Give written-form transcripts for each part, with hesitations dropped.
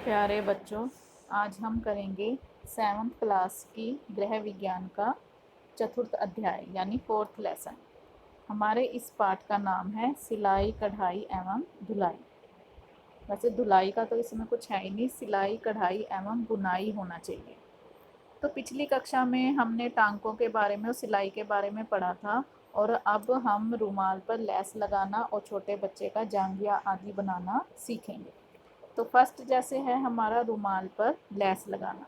प्यारे बच्चों, आज हम करेंगे 7th क्लास की गृह विज्ञान का चतुर्थ अध्याय यानी 4th लेसन। हमारे इस पाठ का नाम है सिलाई कढ़ाई एवं धुलाई। वैसे धुलाई का तो इसमें कुछ है ही नहीं, सिलाई कढ़ाई एवं बुनाई होना चाहिए। तो पिछली कक्षा में हमने टांकों के बारे में और सिलाई के बारे में पढ़ा था, और अब हम रुमाल पर लेस लगाना और छोटे बच्चे का जांघिया आदि बनाना सीखेंगे। तो फर्स्ट जैसे है हमारा रुमाल पर लेस लगाना।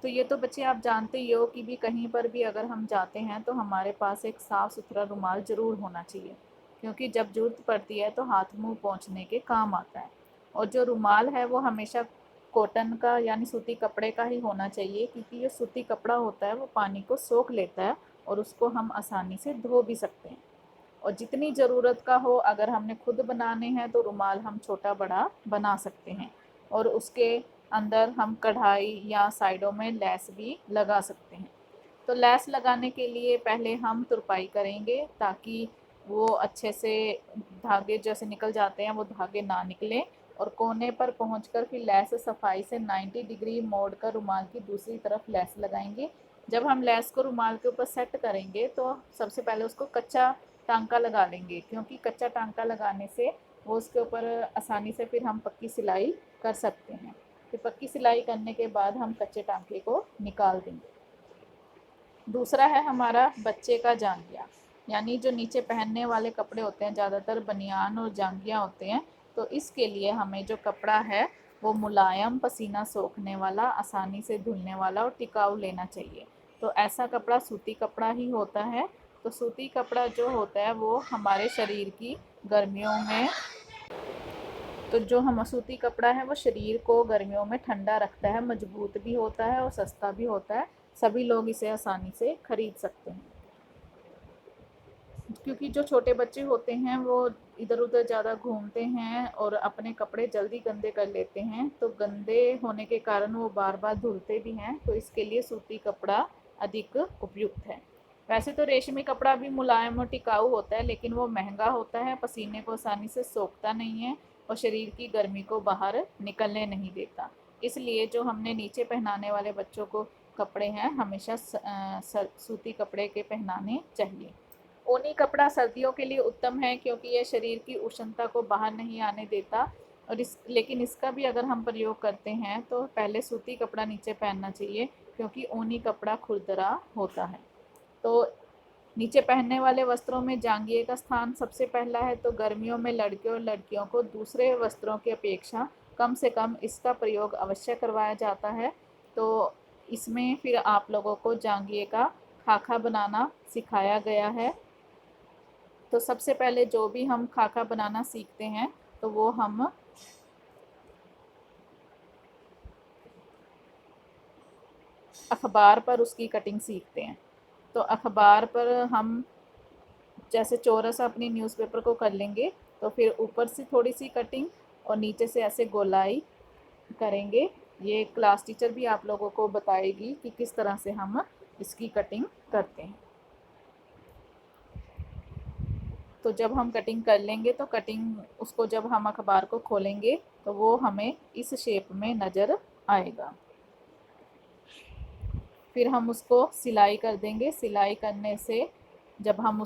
तो ये तो बच्चे आप जानते ही हो कि भी कहीं पर भी अगर हम जाते हैं तो हमारे पास एक साफ़ सुथरा रुमाल ज़रूर होना चाहिए, क्योंकि जब ज़रूरत पड़ती है तो हाथ मुंह पोंछने के काम आता है। और जो रुमाल है वो हमेशा कॉटन का यानी सूती कपड़े का ही होना चाहिए, क्योंकि ये सूती कपड़ा होता है वो पानी को सोख लेता है और उसको हम आसानी से धो भी सकते हैं। और जितनी ज़रूरत का हो, अगर हमने खुद बनाने हैं तो रुमाल हम छोटा बड़ा बना सकते हैं, और उसके अंदर हम कढ़ाई या साइडों में लेस भी लगा सकते हैं। तो लेस लगाने के लिए पहले हम तुरपाई करेंगे, ताकि वो अच्छे से धागे जैसे निकल जाते हैं वो धागे ना निकलें। और कोने पर पहुंचकर फिर लेस सफाई से 90 डिग्री मोड़ कर रुमाल की दूसरी तरफ लेस लगाएंगे। जब हम लेस को रुमाल के ऊपर सेट करेंगे तो सबसे पहले उसको कच्चा टांका लगा लेंगे, क्योंकि कच्चा टांका लगाने से वो उसके ऊपर आसानी से फिर हम पक्की सिलाई कर सकते हैं। फिर पक्की सिलाई करने के बाद हम कच्चे टांके को निकाल देंगे। दूसरा है हमारा बच्चे का जांघिया, यानी जो नीचे पहनने वाले कपड़े होते हैं, ज़्यादातर बनियान और जांघिया होते हैं। तो इसके लिए हमें जो कपड़ा है वो मुलायम, पसीना सोखने वाला, आसानी से धुलने वाला और टिकाऊ लेना चाहिए। तो ऐसा कपड़ा सूती कपड़ा ही होता है। तो सूती कपड़ा जो होता है वो हमारे शरीर की गर्मियों में तो जो हम सूती कपड़ा है वो शरीर को गर्मियों में ठंडा रखता है, मजबूत भी होता है और सस्ता भी होता है। सभी लोग इसे आसानी से खरीद सकते हैं, क्योंकि जो छोटे बच्चे होते हैं वो इधर उधर ज़्यादा घूमते हैं और अपने कपड़े जल्दी गंदे कर लेते हैं। तो गंदे होने के कारण वो बार बार धुलते भी हैं, तो इसके लिए सूती कपड़ा अधिक उपयुक्त है। वैसे तो रेशमी कपड़ा भी मुलायम और टिकाऊ होता है, लेकिन वो महंगा होता है, पसीने को आसानी से सोखता नहीं है और शरीर की गर्मी को बाहर निकलने नहीं देता। इसलिए जो हमने नीचे पहनाने वाले बच्चों को कपड़े हैं हमेशा सूती कपड़े के पहनाने चाहिए। ऊनी कपड़ा सर्दियों के लिए उत्तम है, क्योंकि यह शरीर की उष्णता को बाहर नहीं आने देता। और लेकिन इसका भी अगर हम प्रयोग करते हैं तो पहले सूती कपड़ा नीचे पहनना चाहिए, क्योंकि ऊनी कपड़ा खुरदरा होता है। तो नीचे पहनने वाले वस्त्रों में जांघिए का स्थान सबसे पहला है। तो गर्मियों में लड़के और लड़कियों को दूसरे वस्त्रों की अपेक्षा कम से कम इसका प्रयोग अवश्य करवाया जाता है। तो इसमें फिर आप लोगों को जांघिए का खाखा बनाना सिखाया गया है। तो सबसे पहले जो भी हम खाका बनाना सीखते हैं तो वो हम अखबार पर उसकी कटिंग सीखते हैं। तो अखबार पर हम जैसे चौरस अपनी न्यूज़पेपर को कर लेंगे, तो फिर ऊपर से थोड़ी सी कटिंग और नीचे से ऐसे गोलाई करेंगे। ये क्लास टीचर भी आप लोगों को बताएगी कि किस तरह से हम इसकी कटिंग करते हैं। तो जब हम कटिंग कर लेंगे तो कटिंग उसको जब हम अखबार को खोलेंगे तो वो हमें इस शेप में नज़र आएगा। फिर हम उसको सिलाई कर देंगे। सिलाई करने से जब हम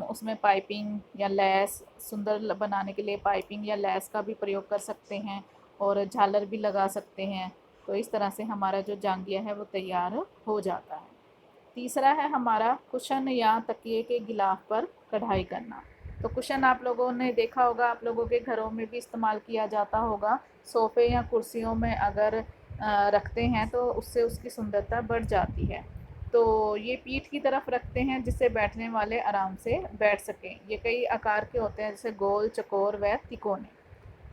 उसमें पाइपिंग या लैस सुंदर बनाने के लिए पाइपिंग या लैस का भी प्रयोग कर सकते हैं, और झालर भी लगा सकते हैं। तो इस तरह से हमारा जो जांघिया है वो तैयार हो जाता है। तीसरा है हमारा कुशन या तकिए के गिलाफ पर कढ़ाई करना। तो कुशन आप लोगों ने देखा होगा, आप लोगों के घरों में भी इस्तेमाल किया जाता होगा। सोफ़े या कुर्सियों में अगर रखते हैं तो उससे उसकी सुंदरता बढ़ जाती है। तो ये पीठ की तरफ रखते हैं जिससे बैठने वाले आराम से बैठ सकें। ये कई आकार के होते हैं, जैसे गोल, चौकोर व तिकोने।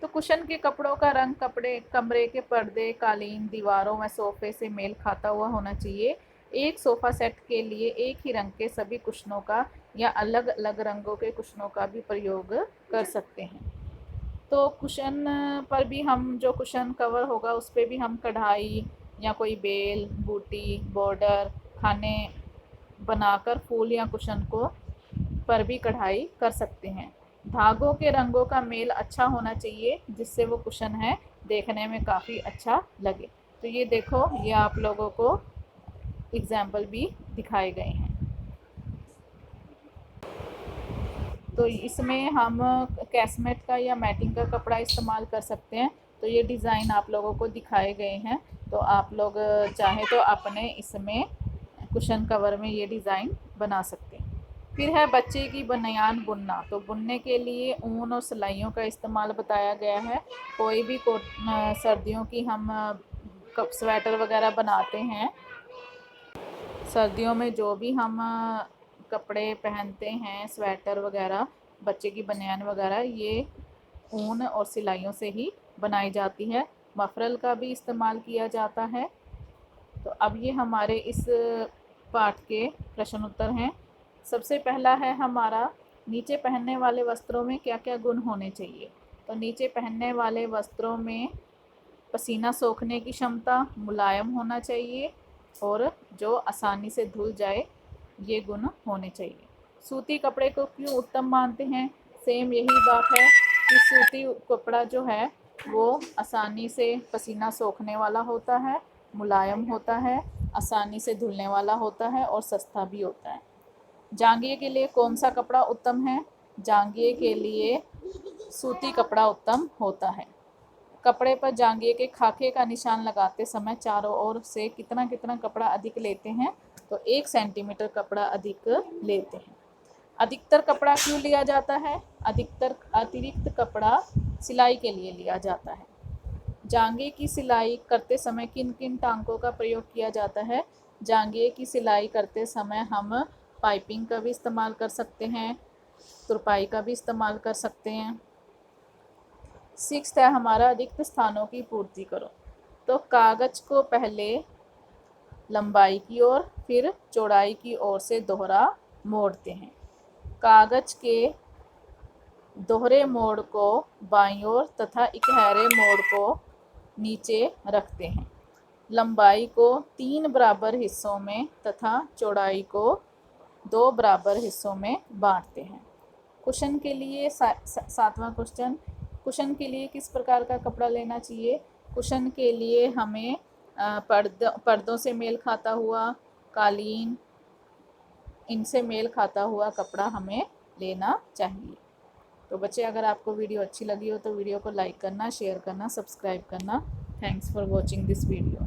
तो कुशन के कपड़ों का रंग कपड़े कमरे के पर्दे, कालीन, दीवारों व सोफ़े से मेल खाता हुआ होना चाहिए। एक सोफ़ा सेट के लिए एक ही रंग के सभी कुशनों का या अलग अलग रंगों के कुशनों का भी प्रयोग कर सकते हैं। तो कुशन पर भी हम जो कुशन कवर होगा उस पर भी हम कढ़ाई या कोई बेल, बूटी, बॉर्डर, खाने बनाकर फूल या कुशन को पर भी कढ़ाई कर सकते हैं। धागों के रंगों का मेल अच्छा होना चाहिए जिससे वो कुशन है देखने में काफ़ी अच्छा लगे। तो ये देखो, ये आप लोगों को एग्जाम्पल भी दिखाए गए हैं। तो इसमें हम कैसमेट का या मैटिंग का कपड़ा इस्तेमाल कर सकते हैं। तो ये डिज़ाइन आप लोगों को दिखाए गए हैं, तो आप लोग चाहे तो अपने इसमें कुशन कवर में ये डिज़ाइन बना सकते हैं। फिर है बच्चे की बनियान बुनना। तो बुनने के लिए ऊन और सिलाइयों का इस्तेमाल बताया गया है। कोई भी सर्दियों की हम स्वेटर वगैरह बनाते हैं, सर्दियों में जो भी हम कपड़े पहनते हैं, स्वेटर वगैरह, बच्चे की बनियान वगैरह, ये ऊन और सिलाइयों से ही बनाई जाती है। मफरल का भी इस्तेमाल किया जाता है। तो अब ये हमारे इस पाठ के प्रश्न उत्तर हैं। सबसे पहला है हमारा, नीचे पहनने वाले वस्त्रों में क्या क्या गुण होने चाहिए। तो नीचे पहनने वाले वस्त्रों में पसीना सोखने की क्षमता, मुलायम होना चाहिए और जो आसानी से धुल जाए, ये गुण होने चाहिए। सूती कपड़े को क्यों उत्तम मानते हैं। सेम यही बात है कि सूती कपड़ा जो है वो आसानी से पसीना सोखने वाला होता है, मुलायम होता है, आसानी से धुलने वाला होता है और सस्ता भी होता है। जांघिए के लिए कौन सा कपड़ा उत्तम है। जांघिए के लिए सूती कपड़ा उत्तम होता है। कपड़े पर जांघिए के खाके का निशान लगाते समय चारों ओर से कितना कितना कपड़ा अधिक लेते हैं। तो 1 सेंटीमीटर कपड़ा अधिक लेते हैं। अधिकतर कपड़ा क्यों लिया जाता है। अधिकतर अतिरिक्त कपड़ा सिलाई के लिए लिया जाता है। जांघे की सिलाई करते समय किन किन टांकों का प्रयोग किया जाता है। जांघे की सिलाई करते समय हम पाइपिंग का भी इस्तेमाल कर सकते हैं, तुरपाई का भी इस्तेमाल कर सकते हैं। 6 है हमारा, रिक्त स्थानों की पूर्ति करो। तो कागज को पहले लंबाई की ओर फिर चौड़ाई की ओर से दोहरा मोड़ते हैं। कागज के दोहरे मोड़ को बाईं ओर तथा इकहरे मोड़ को नीचे रखते हैं। लंबाई को 3 बराबर हिस्सों में तथा चौड़ाई को 2 बराबर हिस्सों में बांटते हैं। कुशन के लिए 7वां क्वेश्चन, कुशन के लिए किस प्रकार का कपड़ा लेना चाहिए। कुशन के लिए हमें पर्दों से मेल खाता हुआ, कालीन, इनसे मेल खाता हुआ कपड़ा हमें लेना चाहिए। तो बच्चे, अगर आपको वीडियो अच्छी लगी हो तो वीडियो को लाइक करना, शेयर करना, सब्सक्राइब करना। Thanks for watching this video.